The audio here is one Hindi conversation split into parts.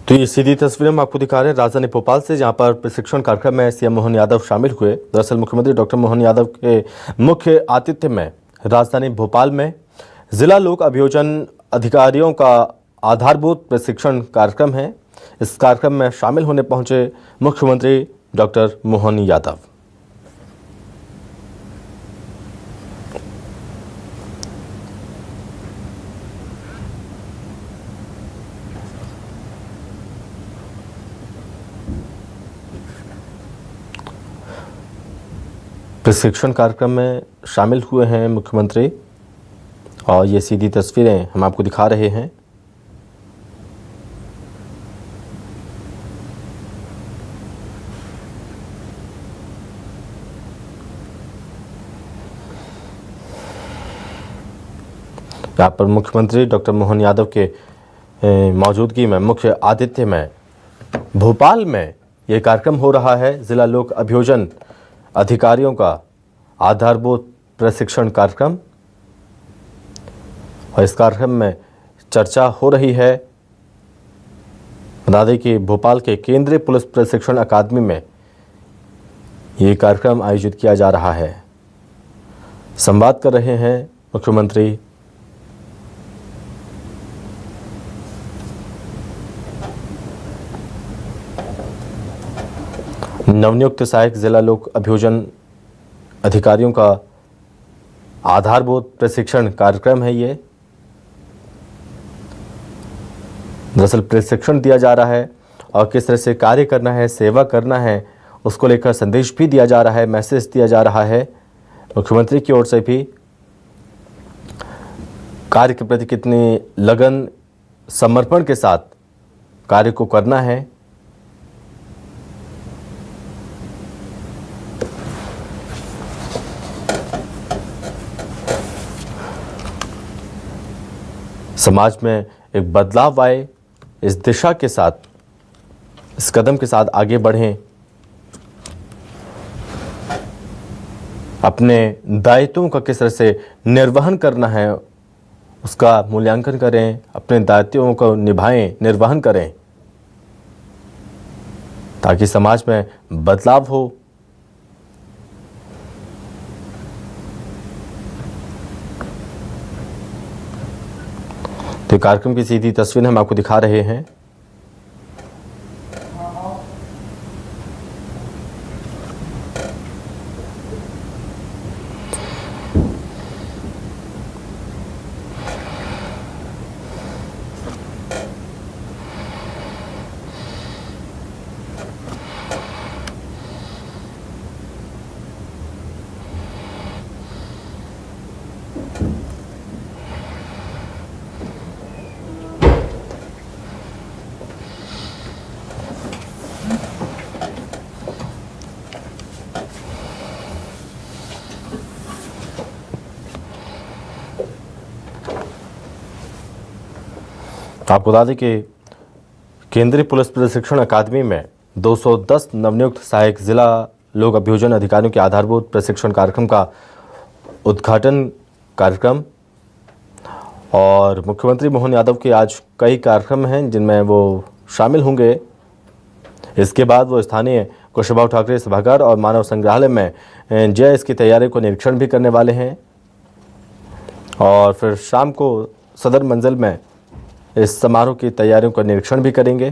तो ये सीधी तस्वीरें हम आपको दिखा रहे हैं राजधानी भोपाल से, जहां पर प्रशिक्षण कार्यक्रम में सीएम मोहन यादव शामिल हुए। दरअसल मुख्यमंत्री डॉक्टर मोहन यादव के मुख्य आतिथ्य में राजधानी भोपाल में जिला लोक अभियोजन अधिकारियों का आधारभूत प्रशिक्षण कार्यक्रम है। इस कार्यक्रम में शामिल होने पहुंचे मुख्यमंत्री डॉक्टर मोहन यादव। प्रशिक्षण कार्यक्रम में शामिल हुए हैं मुख्यमंत्री और ये सीधी तस्वीरें हम आपको दिखा रहे हैं। यहाँ पर मुख्यमंत्री डॉक्टर मोहन यादव के मौजूदगी में मुख्य आतिथ्य में भोपाल में ये कार्यक्रम हो रहा है। जिला लोक अभियोजन अधिकारियों का आधारभूत प्रशिक्षण कार्यक्रम, और इस कार्यक्रम में चर्चा हो रही है। बता दें कि भोपाल के केंद्रीय पुलिस प्रशिक्षण अकादमी में ये कार्यक्रम आयोजित किया जा रहा है। संवाद कर रहे हैं मुख्यमंत्री। नवनियुक्त सहायक जिला लोक अभियोजन अधिकारियों का आधारभूत प्रशिक्षण कार्यक्रम है ये। दरअसल प्रशिक्षण दिया जा रहा है और किस तरह से कार्य करना है, सेवा करना है, उसको लेकर संदेश भी दिया जा रहा है, मैसेज दिया जा रहा है। मुख्यमंत्री की ओर से भी कार्य के प्रति कितनी लगन, समर्पण के साथ कार्य को करना है। समाज में एक बदलाव आए, इस दिशा के साथ, इस कदम के साथ आगे बढ़ें। अपने दायित्वों का किस तरह से निर्वहन करना है उसका मूल्यांकन करें, अपने दायित्वों को निभाएं, निर्वहन करें, ताकि समाज में बदलाव हो। तो कार्यक्रम की सीधी तस्वीर हम आपको दिखा रहे हैं। आपको बता दें कि केंद्रीय पुलिस प्रशिक्षण अकादमी में 210 नवनियुक्त सहायक जिला लोक अभियोजन अधिकारियों के आधारभूत प्रशिक्षण कार्यक्रम का उद्घाटन कार्यक्रम, और मुख्यमंत्री मोहन यादव के आज कई कार्यक्रम हैं जिनमें वो शामिल होंगे। इसके बाद वो स्थानीय कुशाभाऊ ठाकरे सभागार और मानव संग्रहालय में JIS की तैयारी को निरीक्षण भी करने वाले हैं, और फिर शाम को सदर मंजिल में इस समारोह की तैयारियों का निरीक्षण भी करेंगे।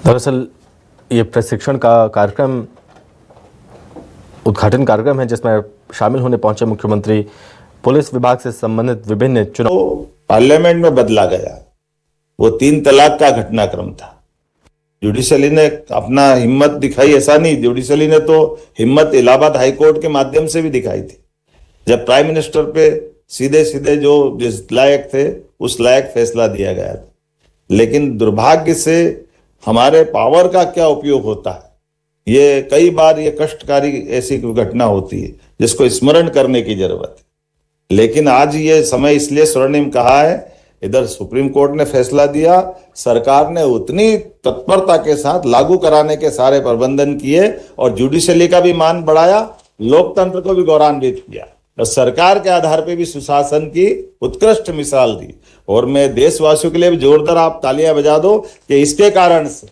दरअसल ये प्रशिक्षण का कार्यक्रम उद्घाटन कार्यक्रम है जिसमें शामिल होने पहुंचे मुख्यमंत्री। पुलिस विभाग से संबंधित विभिन्न चुनाव पार्लियामेंट में बदला गया, वो 3 तलाक का घटनाक्रम था। जुडिशली ने अपना हिम्मत दिखाई, ऐसा नहीं, जुडिशली ने तो हिम्मत इलाहाबाद हाईकोर्ट के माध्यम से भी दिखाई थी, जब प्राइम मिनिस्टर पे सीधे सीधे जो जिस लायक थे उस लायक फैसला दिया गया था। लेकिन दुर्भाग्य से हमारे पावर का क्या उपयोग होता है, ये कई बार ये कष्टकारी ऐसी घटना होती है जिसको स्मरण करने की जरूरत है। लेकिन आज ये समय इसलिए स्वर्णिम कहा है, इधर सुप्रीम कोर्ट ने फैसला दिया, सरकार ने उतनी तत्परता के साथ लागू कराने के सारे प्रबंधन किए और जुडिशरी का भी मान बढ़ाया, लोकतंत्र को भी गौरवान्वित किया और सरकार के आधार पे भी सुशासन की उत्कृष्ट मिसाल दी। और मैं देशवासियों के लिए भी जोरदार आप तालियां बजा दो कि इसके कारण से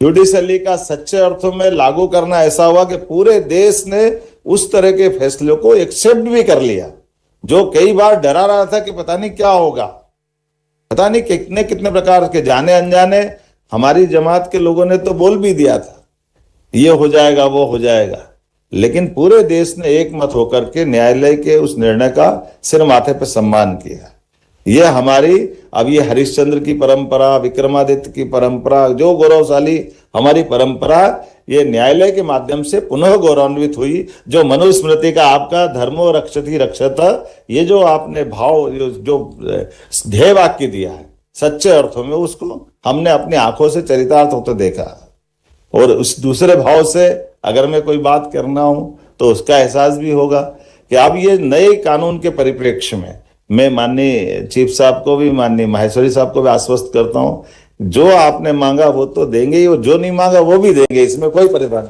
जुडिशरी का सच्चे अर्थों में लागू करना ऐसा हुआ कि पूरे देश ने उस तरह के फैसलों को एक्सेप्ट भी कर लिया, जो कई बार डरा रहा था कि पता नहीं क्या होगा, पता नहीं कितने कितने प्रकार के जाने अनजाने हमारी जमात के लोगों ने तो बोल भी दिया था ये हो जाएगा वो हो जाएगा। लेकिन पूरे देश ने एक मत होकर के न्यायालय के उस निर्णय का सिर माथे पर सम्मान किया। ये हमारी अब ये हरिश्चंद्र की परंपरा, विक्रमादित्य की परंपरा, जो गौरवशाली हमारी परंपरा, ये न्यायालय के माध्यम से पुनः गौरवान्वित हुई। जो मनुस्मृति का आपका धर्मो रक्षति रक्षत, ये जो आपने भाव जो ध्येय वाक्य दिया है सच्चे अर्थों में, उसको हमने अपनी आंखों से चरितार्थ होते देखा। और उस दूसरे भाव से अगर मैं कोई बात करना हूं तो उसका एहसास भी होगा कि अब ये नए कानून के परिप्रेक्ष्य में मैं माननीय चीफ साहब को भी, माननीय माहेश्वरी साहब को भी आश्वस्त करता हूं, जो आपने मांगा वो तो देंगे ही, और जो नहीं मांगा वो भी देंगे, इसमें कोई परेशानी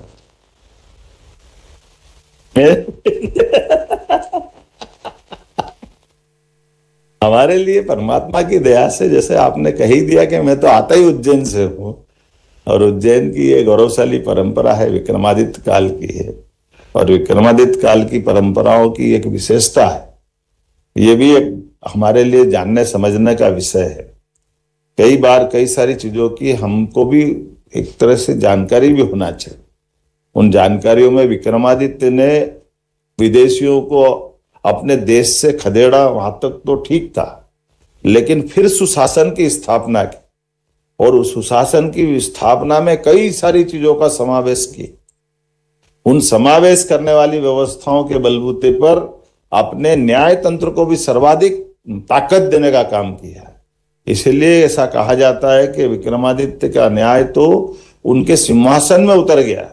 हमारे लिए परमात्मा की दया से, जैसे आपने कह ही दिया कि मैं तो आता ही उज्जैन से हूं और उज्जैन की ये गौरवशाली परंपरा है, विक्रमादित्य काल की है। और विक्रमादित्य काल की परंपराओं की एक विशेषता है, ये भी एक हमारे लिए जानने समझने का विषय है। कई बार कई सारी चीजों की हमको भी एक तरह से जानकारी भी होना चाहिए। उन जानकारियों में विक्रमादित्य ने विदेशियों को अपने देश से खदेड़ा, वहां तक तो ठीक था, लेकिन फिर सुशासन की स्थापना की और उस सुशासन की स्थापना में कई सारी चीजों का समावेश की। उन समावेश करने वाली व्यवस्थाओं के बलबूते पर अपने न्याय तंत्र को भी सर्वाधिक ताकत देने का काम किया। इसलिए ऐसा कहा जाता है कि विक्रमादित्य का न्याय तो उनके सिंहासन में उतर गया,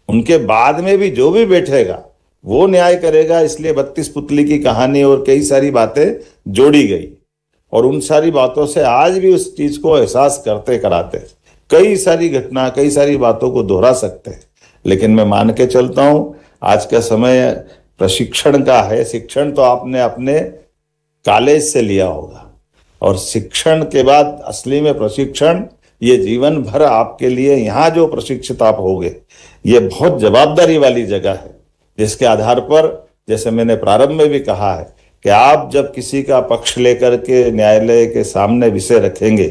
उनके बाद में भी जो भी बैठेगा वो न्याय करेगा। इसलिए 32 पुतली की कहानी और कई सारी बातें जोड़ी गई और उन सारी बातों से आज भी उस चीज को एहसास करते कराते कई सारी घटना, कई सारी बातों को दोहरा सकते हैं। लेकिन मैं मान के चलता हूं आज का समय प्रशिक्षण का है। शिक्षण तो आपने अपने कॉलेज से लिया होगा और शिक्षण के बाद असली में प्रशिक्षण ये जीवन भर आपके लिए, यहाँ जो प्रशिक्षित आप होगे, ये बहुत जवाबदारी वाली जगह है, जिसके आधार पर जैसे मैंने प्रारंभ में भी कहा है कि आप जब किसी का पक्ष लेकर के न्यायालय के सामने विषय रखेंगे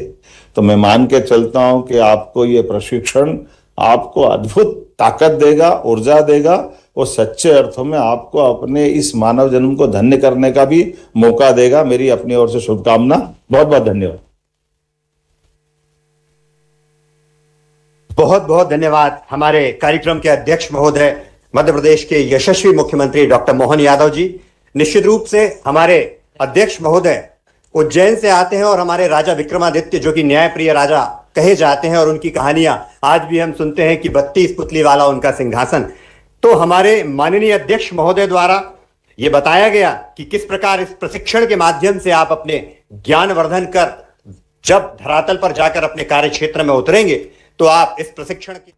तो मैं मान के चलता हूं कि आपको ये प्रशिक्षण आपको अद्भुत ताकत देगा, ऊर्जा देगा और सच्चे अर्थों में आपको अपने इस मानव जन्म को धन्य करने का भी मौका देगा। मेरी अपनी ओर से शुभकामना। बहुत बहुत धन्यवाद। बहुत बहुत धन्यवाद हमारे कार्यक्रम के अध्यक्ष महोदय, मध्य प्रदेश के यशस्वी मुख्यमंत्री डॉक्टर मोहन यादव जी। निश्चित रूप से हमारे अध्यक्ष महोदय उज्जैन से आते हैं और हमारे राजा विक्रमादित्य, जो कि न्यायप्रिय राजा कहे जाते हैं, और उनकी कहानियां आज भी हम सुनते हैं कि 32 पुतली वाला उनका सिंहासन। तो हमारे माननीय अध्यक्ष महोदय द्वारा यह बताया गया कि किस प्रकार इस प्रशिक्षण के माध्यम से आप अपने ज्ञान वर्धन कर जब धरातल पर जाकर अपने कार्य क्षेत्र में उतरेंगे तो आप इस प्रशिक्षण की